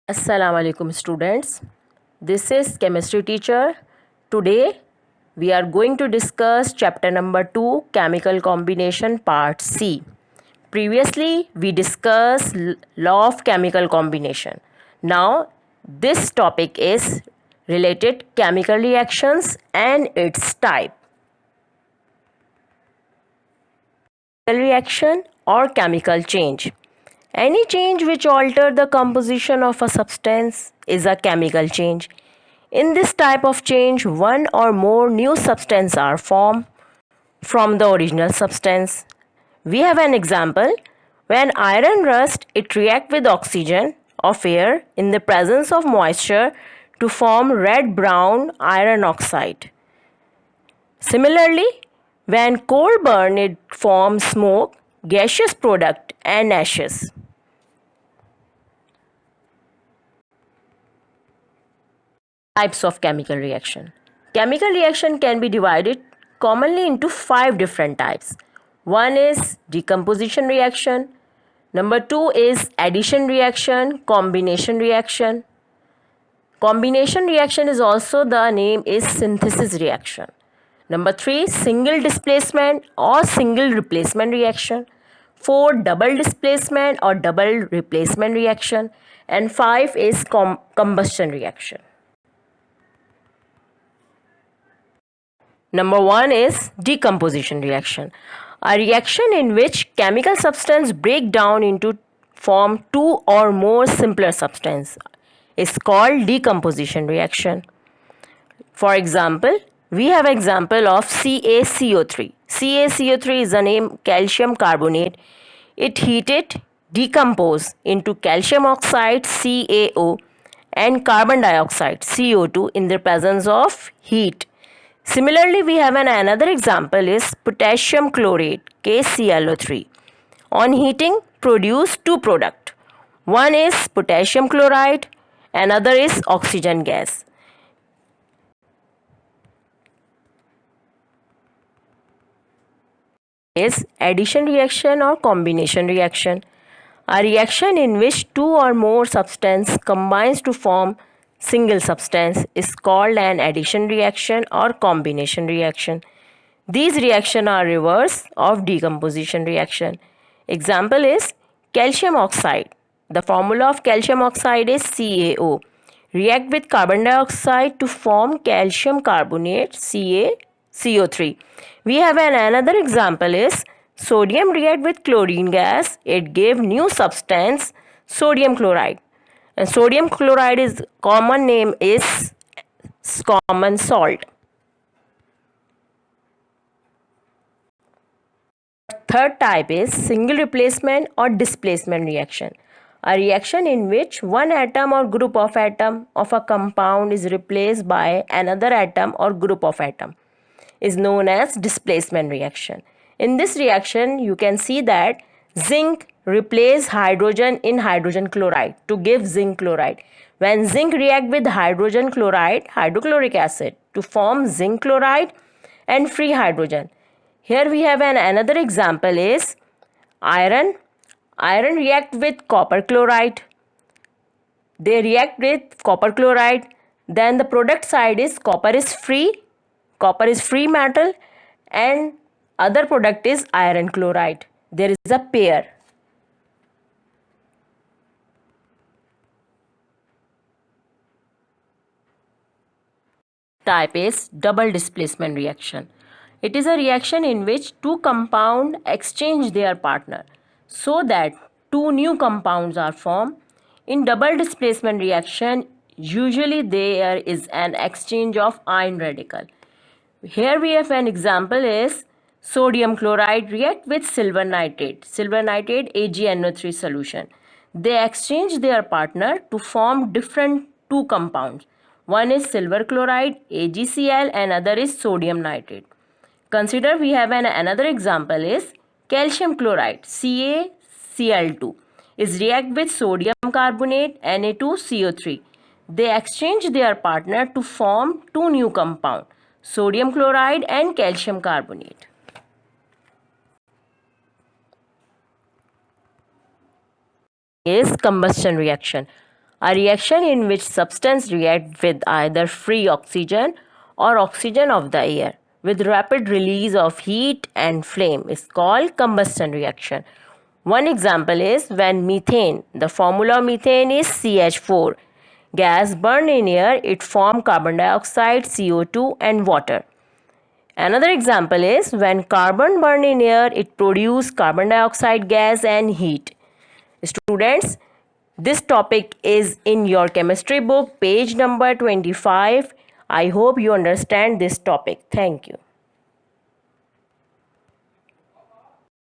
Assalamu alaikum students. This is chemistry teacher. Today we are going to discuss chapter number 2 chemical combination part C. Previously we discussed law of chemical combination. Now this topic is related chemical reactions and its type. Reaction or chemical change. Any change which alter the composition of a substance is a chemical change. In this type of change, one or more new substances are formed from the original substance. We have an example. When iron rust, it reacts with oxygen of air in the presence of moisture to form red-brown iron oxide. Similarly, when coal burn, it forms smoke, gaseous product and ashes. Types of chemical reaction. Chemical reaction can be divided commonly into 5 different types. One is decomposition reaction. Number 2 is addition reaction, combination reaction. Combination reaction is also the name is synthesis reaction. Number 3 single displacement or single replacement reaction. 4 double displacement or double replacement reaction. And 5 is combustion reaction. Number 1 is decomposition reaction. A reaction in which chemical substance break down into form two or more simpler substance is called decomposition reaction. For example, we have example of CaCO3. CaCO3 is the name calcium carbonate. It heated decompose into calcium oxide CaO and carbon dioxide CO2 in the presence of heat. Similarly, we have another example is potassium chlorate KClO3. On heating, produce two products. One is potassium chloride, another is oxygen gas. Is addition reaction or combination reaction. A reaction in which two or more substance combines to form single substance is called an addition reaction or combination reaction. These reactions are reverse of decomposition reaction. Example is calcium oxide. The formula of calcium oxide is CaO. React with carbon dioxide to form calcium carbonate CaCO3. We have another example is sodium react with chlorine gas. It gave new substance sodium chloride. And sodium chloride is common name is common salt. Third type is single replacement or displacement reaction. A reaction in which one atom or group of atom of a compound is replaced by another atom or group of atom is known as displacement reaction. In this reaction, you can see that zinc replaces hydrogen in hydrogen chloride to give zinc chloride. When zinc react with hydrogen chloride, hydrochloric acid to form zinc chloride and free hydrogen. Here we have another example is iron. Iron react with copper chloride. They react with copper chloride. Then the product side is copper is free. Copper is free metal and other product is iron chloride. There is a pair. Type is double displacement reaction. It is a reaction in which two compounds exchange their partner so that two new compounds are formed. In double displacement reaction, usually there is an exchange of ion radical. Here we have an example is sodium chloride react with silver nitrate AgNO3 solution. They exchange their partner to form different two compounds. One is silver chloride AgCl and other is sodium nitrate. Consider we have another example is calcium chloride CaCl2 is react with sodium carbonate Na2CO3. They exchange their partner to form two new compounds, sodium chloride and calcium carbonate. Is combustion reaction. A reaction in which substance react with either free oxygen or oxygen of the air with rapid release of heat and flame is called combustion reaction. One example is when methane, the formula of methane is CH4. Gas burned in air, it forms carbon dioxide, CO2 and water. Another example is when carbon burned in air, it produces carbon dioxide gas and heat. Students, this topic is in your chemistry book, page number 25. I hope you understand this topic. Thank you.